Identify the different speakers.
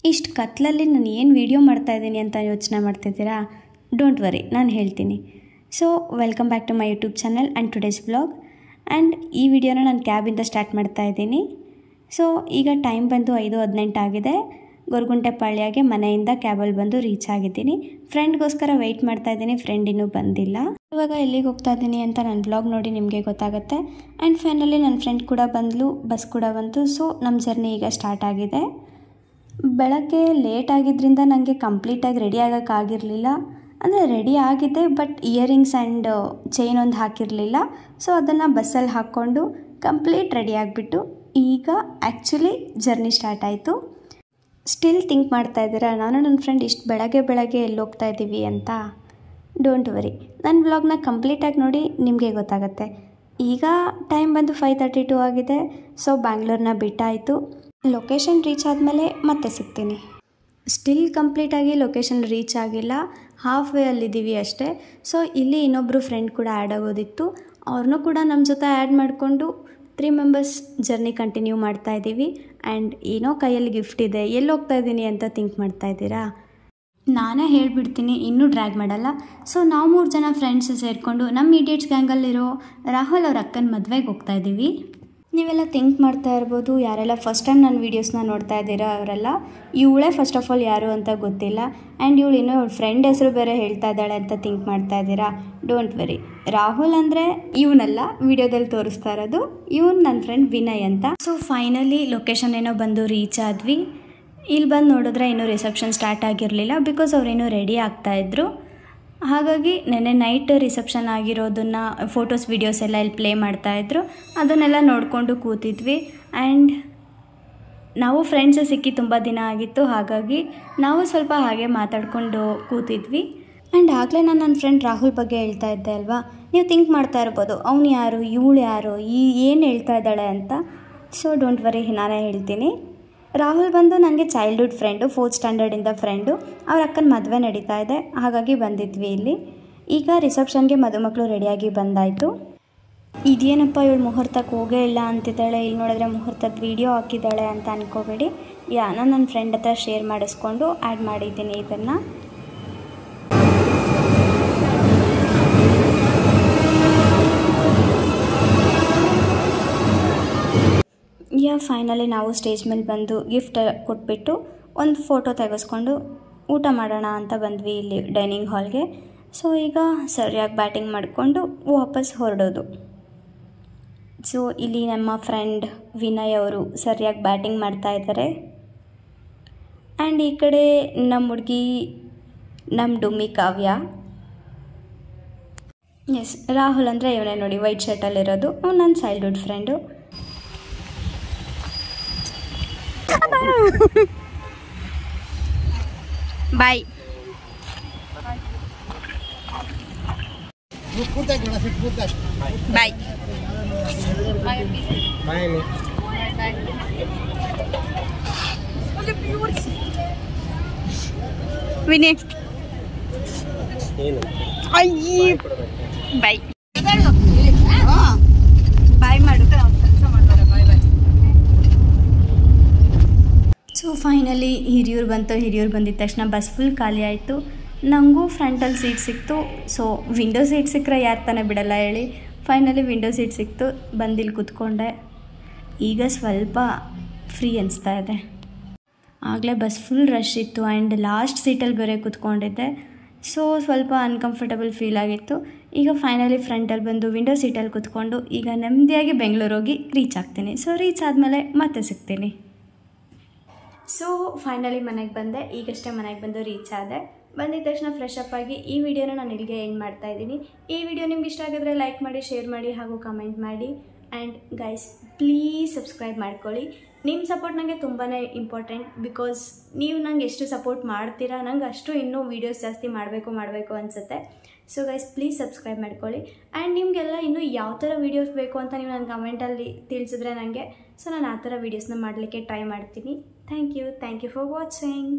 Speaker 1: ಇಷ್ಟು ಕತ್ಲಲ್ಲಿ ನಾನು ಏನು ವೀಡಿಯೋ ಮಾಡ್ತಾಯಿದ್ದೀನಿ ಅಂತ ಯೋಚನೆ ಮಾಡ್ತಿದ್ದೀರಾ? ಡೋಂಟ್ ವರಿ, ನಾನು ಹೇಳ್ತೀನಿ. So welcome back to my YouTube channel and today's vlog. And ಈ ವಿಡಿಯೋನ ನಾನು ಕ್ಯಾಬಿಂದ ಸ್ಟಾರ್ಟ್ ಮಾಡ್ತಾಯಿದ್ದೀನಿ. ಸೊ ಈಗ ಟೈಮ್ ಬಂದು 5:18 ಆಗಿದೆ. ಗೊರಗುಂಟೆಪಾಳ್ಯಗೆ ಮನೆಯಿಂದ ಕ್ಯಾಬಲ್ಲಿ ಬಂದು ರೀಚ್ ಆಗಿದ್ದೀನಿ. ಫ್ರೆಂಡ್ಗೋಸ್ಕರ ವೆಯ್ಟ್ ಮಾಡ್ತಾಯಿದ್ದೀನಿ, ಫ್ರೆಂಡ್ ಇನ್ನೂ ಬಂದಿಲ್ಲ. ಇವಾಗ ಎಲ್ಲಿಗೆ ಹೋಗ್ತಾ ಇದ್ದೀನಿ ಅಂತ ನನ್ನ ವ್ಲಾಗ್ ನೋಡಿ ನಿಮಗೆ ಗೊತ್ತಾಗುತ್ತೆ. ಆ್ಯಂಡ್ ಫೈನಲಿ ನನ್ನ ಫ್ರೆಂಡ್ ಕೂಡ ಬಂದಳು, ಬಸ್ ಕೂಡ ಬಂತು. ಸೊ ನಮ್ಮ ಜರ್ನಿ ಈಗ ಸ್ಟಾರ್ಟ್ ಆಗಿದೆ. ಬೆಳಗ್ಗೆ ಲೇಟ್ ಆಗಿದ್ದರಿಂದ ನನಗೆ ಕಂಪ್ಲೀಟಾಗಿ ರೆಡಿ ಆಗೋಕ್ಕಾಗಿರಲಿಲ್ಲ. ಅಂದರೆ ರೆಡಿ ಆಗಿದ್ದೆ, ಬಟ್ ಇಯರಿಂಗ್ಸ್ ಆ್ಯಂಡ್ ಚೈನ್ ಒಂದು ಹಾಕಿರಲಿಲ್ಲ. ಸೊ ಅದನ್ನು ಬಸ್ಸಲ್ಲಿ ಹಾಕ್ಕೊಂಡು ಕಂಪ್ಲೀಟ್ ರೆಡಿ ಆಗಿಬಿಟ್ಟು ಈಗ ಆ್ಯಕ್ಚುಲಿ ಜರ್ನಿ ಸ್ಟಾರ್ಟ್ ಆಯಿತು. ಸ್ಟಿಲ್ ಥಿಂಕ್ ಮಾಡ್ತಾಯಿದ್ದೀರಾ ನಾನು ನನ್ನ ಫ್ರೆಂಡ್ ಇಷ್ಟು ಬೆಳಗ್ಗೆ ಎಲ್ಲಿ ಹೋಗ್ತಾ ಇದ್ದೀವಿ ಅಂತ? ಡೋಂಟ್ ವರಿ, ನನ್ನ ವ್ಲಾಗ್ನ ಕಂಪ್ಲೀಟಾಗಿ ನೋಡಿ ನಿಮಗೆ ಗೊತ್ತಾಗುತ್ತೆ. ಈಗ ಟೈಮ್ ಬಂದು 5:32 ಆಗಿದೆ. ಸೊ ಬ್ಯಾಂಗ್ಳೂರನ್ನ ಬಿಟ್ಟಾಯಿತು. ಲೊಕೇಶನ್ ರೀಚ್ ಆದಮೇಲೆ ಮತ್ತೆ ಸಿಗ್ತೀನಿ. ಸ್ಟಿಲ್ ಕಂಪ್ಲೀಟಾಗಿ ಲೊಕೇಶನ್ ರೀಚ್ ಆಗಿಲ್ಲ, ಹಾಫ್ ವೇ ಅಲ್ಲಿದ್ದೀವಿ ಅಷ್ಟೇ. ಸೊ ಇಲ್ಲಿ ಇನ್ನೊಬ್ಬರು ಫ್ರೆಂಡ್ ಕೂಡ ಆ್ಯಡ್ ಆಗೋದಿತ್ತು, ಅವ್ರನ್ನೂ ಕೂಡ ನಮ್ಮ ಜೊತೆ ಆ್ಯಡ್ ಮಾಡಿಕೊಂಡು 3 ಮೆಂಬರ್ಸ್ ಜರ್ನಿ ಕಂಟಿನ್ಯೂ ಮಾಡ್ತಾಯಿದ್ದೀವಿ. ಆ್ಯಂಡ್ ಏನೋ ಕೈಯಲ್ಲಿ ಗಿಫ್ಟ್ ಇದೆ, ಎಲ್ಲಿ ಹೋಗ್ತಾ ಇದ್ದೀನಿ ಅಂತ ಥಿಂಕ್ ಮಾಡ್ತಾಯಿದ್ದೀರಾ? ನಾನೇ ಹೇಳಿಬಿಡ್ತೀನಿ, ಇನ್ನೂ ಡ್ರ್ಯಾಗ್ ಮಾಡಲ್ಲ. ಸೊ ನಾವು 3 ಜನ ಫ್ರೆಂಡ್ಸ್ ಸೇರಿಕೊಂಡು ನಮ್ಮ ಇಡಿಯಟ್ಸ್ ಗ್ಯಾಂಗಲ್ಲಿರೋ ರಾಹುಲ್ ಅವ್ರ ಅಕ್ಕನ ಮದುವೆಗೆ ಹೋಗ್ತಾ ಇದ್ದೀವಿ. ನೀವೆಲ್ಲ ಥಿಂಕ್ ಮಾಡ್ತಾ ಇರ್ಬೋದು, ಯಾರೆಲ್ಲ ಫಸ್ಟ್ ಟೈಮ್ ನನ್ನ ವೀಡಿಯೋಸ್ನ ನೋಡ್ತಾ ಇದ್ದೀರಾ ಅವರೆಲ್ಲ, ಇವಳೇ ಫಸ್ಟ್ ಆಫ್ ಆಲ್ ಯಾರು ಅಂತ ಗೊತ್ತಿಲ್ಲ. ಆ್ಯಂಡ್ ಇವಳು ಇನ್ನೂ ಅವಳ ಫ್ರೆಂಡ್ ಹೆಸರು ಬೇರೆ ಹೇಳ್ತಾ ಇದ್ದಾಳೆ ಅಂತ ಥಿಂಕ್ ಮಾಡ್ತಾ ಇದ್ದೀರಾ? ಡೋಂಟ್ ವೆರಿ, ರಾಹುಲ್ ಅಂದರೆ ಇವನಲ್ಲ, ವಿಡಿಯೋದಲ್ಲಿ ತೋರಿಸ್ತಾ ಇರೋದು ಇವನು ನನ್ನ ಫ್ರೆಂಡ್ ವಿನಯ್ ಅಂತ. ಸೊ ಫೈನಲಿ ಲೊಕೇಶನ್ ಏನೋ ಬಂದು ರೀಚ್ ಆದ್ವಿ. ಇಲ್ಲಿ ಬಂದು ನೋಡಿದ್ರೆ ಇನ್ನೂ ರಿಸೆಪ್ಷನ್ ಸ್ಟಾರ್ಟ್ ಆಗಿರಲಿಲ್ಲ, ಬಿಕಾಸ್ ಅವರೇನೋ ರೆಡಿ ಆಗ್ತಾಯಿದ್ರು. ಹಾಗಾಗಿ ನೆನ್ನೆ ನೈಟ್ ರಿಸೆಪ್ಷನ್ ಆಗಿರೋದನ್ನು ಫೋಟೋಸ್ ವೀಡಿಯೋಸ್ ಎಲ್ಲ ಇಲ್ಲಿ ಪ್ಲೇ ಮಾಡ್ತಾಯಿದ್ರು. ಅದನ್ನೆಲ್ಲ ನೋಡಿಕೊಂಡು ಕೂತಿದ್ವಿ. ಆ್ಯಂಡ್ ನಾವು ಫ್ರೆಂಡ್ಸ್ ಸಿಕ್ಕಿ ತುಂಬ ದಿನ ಆಗಿತ್ತು, ಹಾಗಾಗಿ ನಾವು ಸ್ವಲ್ಪ ಹಾಗೆ ಮಾತಾಡಿಕೊಂಡು ಕೂತಿದ್ವಿ. ಆ್ಯಂಡ್ ಆಗಲೇ ನಾನು ನನ್ನ ಫ್ರೆಂಡ್ ರಾಹುಲ್ ಬಗ್ಗೆ ಹೇಳ್ತಾ ಇದ್ದೆ ಅಲ್ವಾ, ನೀವು ಥಿಂಕ್ ಮಾಡ್ತಾ ಇರ್ಬೋದು ಅವನು ಯಾರು, ಇವಳು ಯಾರು, ಏನು ಹೇಳ್ತಾ ಇದ್ದಾಳೆ ಅಂತ. ಸೊ ಡೋಂಟ್ ವರಿ, ನಾನೇ ಹೇಳ್ತೀನಿ. ರಾಹುಲ್ ಬಂದು ನನಗೆ ಚೈಲ್ಡ್ಹುಡ್ ಫ್ರೆಂಡು, 4th ಸ್ಟ್ಯಾಂಡರ್ಡಿಂದ ಫ್ರೆಂಡು. ಅವ್ರ ಅಕ್ಕನ ಮದುವೆ ನಡೀತಾ ಇದೆ, ಹಾಗಾಗಿ ಬಂದಿದ್ವಿ ಇಲ್ಲಿ. ಈಗ ರಿಸೆಪ್ಷನ್ಗೆ ಮದುಮಕ್ಕಳು ರೆಡಿಯಾಗಿ ಬಂದಾಯಿತು. ಇದೇನಪ್ಪ ಇವಳು ಮುಹೂರ್ತಕ್ಕೆ ಹೋಗೇ ಇಲ್ಲ ಅಂತಿದ್ದಾಳೆ, ಇಲ್ಲಿ ನೋಡಿದ್ರೆ ಮುಹೂರ್ತದ ವೀಡಿಯೋ ಹಾಕಿದ್ದಾಳೆ ಅಂತ ಅಂದ್ಕೋಬೇಡಿ. ನಾನು ನನ್ನ ಫ್ರೆಂಡ್ ಹತ್ರ ಶೇರ್ ಮಾಡಿಸ್ಕೊಂಡು ಆ್ಯಡ್ ಮಾಡಿದ್ದೀನಿ ಇದನ್ನು. ಫೈನಲಿ ನಾವು ಸ್ಟೇಜ್ ಮೇಲೆ ಬಂದು ಗಿಫ್ಟ್ ಕೊಟ್ಬಿಟ್ಟು ಒಂದು ಫೋಟೋ ತೆಗೆಸ್ಕೊಂಡು ಊಟ ಮಾಡೋಣ ಅಂತ ಬಂದ್ವಿ ಇಲ್ಲಿ ಡೈನಿಂಗ್ ಹಾಲ್ಗೆ. ಸೊ ಈಗ ಸರಿಯಾಗಿ ಬ್ಯಾಟಿಂಗ್ ಮಾಡಿಕೊಂಡು ವಾಪಸ್ ಹೊರಡೋದು. ಸೊ ಇಲ್ಲಿ ನಮ್ಮ ಫ್ರೆಂಡ್ ವಿನಯ್ ಅವರು ಸರಿಯಾಗಿ ಬ್ಯಾಟಿಂಗ್ ಮಾಡ್ತಾಯಿದ್ದಾರೆ. ಆ್ಯಂಡ್ ಈ ಕಡೆ ನಮ್ಮ ಹುಡುಗಿ, ನಮ್ಮ ಡುಮ್ಮಿ ಕಾವ್ಯ. ಎಸ್, ರಾಹುಲ್ ಅಂದರೆ ಇವನೇ ನೋಡಿ, ವೈಟ್ ಶರ್ಟಲ್ಲಿರೋದು, ಅವ್ನು ನನ್ನ ಚೈಲ್ಡ್ಹುಡ್ ಫ್ರೆಂಡು. ಬಾಯ್. ಬಾಯ್. ವಿನಯ್ ಅಯ್ಯ ಬಾಯ್. ಬಾಯ್ ಮಾಡು. ಸೊ ಫೈನಲಿ ಹಿರಿಯೂರು ಬಂತು. ಹಿರಿಯೂರು ಬಂದಿದ್ದ ತಕ್ಷಣ ಬಸ್ ಫುಲ್ ಖಾಲಿ ಆಯಿತು. ನನಗೂ ಫ್ರಂಟಲ್ಲಿ ಸೀಟ್ ಸಿಕ್ತು. ಸೊ ವಿಂಡೋ ಸೀಟ್ ಸಿಕ್ಕರೆ ಯಾರು ತಾನೇ ಬಿಡಲ್ಲ ಹೇಳಿ. ಫೈನಲಿ ವಿಂಡೋ ಸೀಟ್ ಸಿಕ್ತು, ಬಂದಿಲ್ಲಿ ಕೂತ್ಕೊಂಡೆ. ಈಗ ಸ್ವಲ್ಪ ಫ್ರೀ ಅನಿಸ್ತಾ ಇದೆ. ಆಗಲೇ ಬಸ್ ಫುಲ್ ರಶ್ ಇತ್ತು ಆ್ಯಂಡ್ ಲಾಸ್ಟ್ ಸೀಟಲ್ಲಿ ಬೇರೆ ಕೂತ್ಕೊಂಡಿದ್ದೆ. ಸೊ ಸ್ವಲ್ಪ ಅನ್ಕಂಫರ್ಟಬಲ್ ಫೀಲ್ ಆಗಿತ್ತು. ಈಗ ಫೈನಲಿ ಫ್ರಂಟಲ್ಲಿ ಬಂದು ವಿಂಡೋ ಸೀಟಲ್ಲಿ ಕೂತ್ಕೊಂಡು ಈಗ ನೆಮ್ಮದಿಯಾಗಿ ಬೆಂಗಳೂರು ಹೋಗಿ ರೀಚ್ ಆಗ್ತೀನಿ. ಸೊ ರೀಚ್ ಆದಮೇಲೆ ಮತ್ತೆ ಸಿಗ್ತೀನಿ. ಸೊ ಫೈನಲಿ ಮನೆಗೆ ಬಂದೆ. ಈಗಷ್ಟೇ ಮನೆಗೆ ಬಂದು ರೀಚ್ ಆದೆ. ಬಂದಿದ್ದ ತಕ್ಷಣ ಫ್ರೆಶ್ ಅಪ್ ಆಗಿ ಈ ವಿಡಿಯೋನ ನಾನು ಇಲ್ಲಿಗೆ ಎಂಡ್ ಮಾಡ್ತಾಯಿದ್ದೀನಿ. ಈ ವಿಡಿಯೋ ನಿಮ್ಗೆ ಇಷ್ಟ ಆಗಿದ್ರೆ ಲೈಕ್ ಮಾಡಿ, ಶೇರ್ ಮಾಡಿ ಹಾಗೂ ಕಮೆಂಟ್ ಮಾಡಿ. ಆ್ಯಂಡ್ ಗೈಸ್ ಪ್ಲೀಸ್ ಸಬ್ಸ್ಕ್ರೈಬ್ ಮಾಡ್ಕೊಳ್ಳಿ. ನಿಮ್ಮ ಸಪೋರ್ಟ್ ನನಗೆ ತುಂಬಾ ಇಂಪಾರ್ಟೆಂಟ್, ಬಿಕಾಸ್ ನೀವು ನಂಗೆ ಎಷ್ಟು ಸಪೋರ್ಟ್ ಮಾಡ್ತೀರಾ ನಂಗೆ ಅಷ್ಟು ಇನ್ನೂ ವೀಡಿಯೋಸ್ ಜಾಸ್ತಿ ಮಾಡಬೇಕು ಅನಿಸುತ್ತೆ. ಸೊ ಗೈಸ್ ಪ್ಲೀಸ್ ಸಬ್ಸ್ಕ್ರೈಬ್ ಮಾಡ್ಕೊಳ್ಳಿ. ಆ್ಯಂಡ್ ನಿಮಗೆಲ್ಲ ಇನ್ನೂ ಯಾವ ಥರ ವೀಡಿಯೋಸ್ ಬೇಕು ಅಂತ ನೀವು ನನ್ನ ಕಮೆಂಟಲ್ಲಿ ತಿಳಿಸಿದ್ರೆ ನನಗೆ, ಸೊ ನಾನು ಆ ಥರ ವೀಡಿಯೋಸ್ನ ಮಾಡಲಿಕ್ಕೆ ಟ್ರೈ ಮಾಡ್ತೀನಿ. Thank you for watching.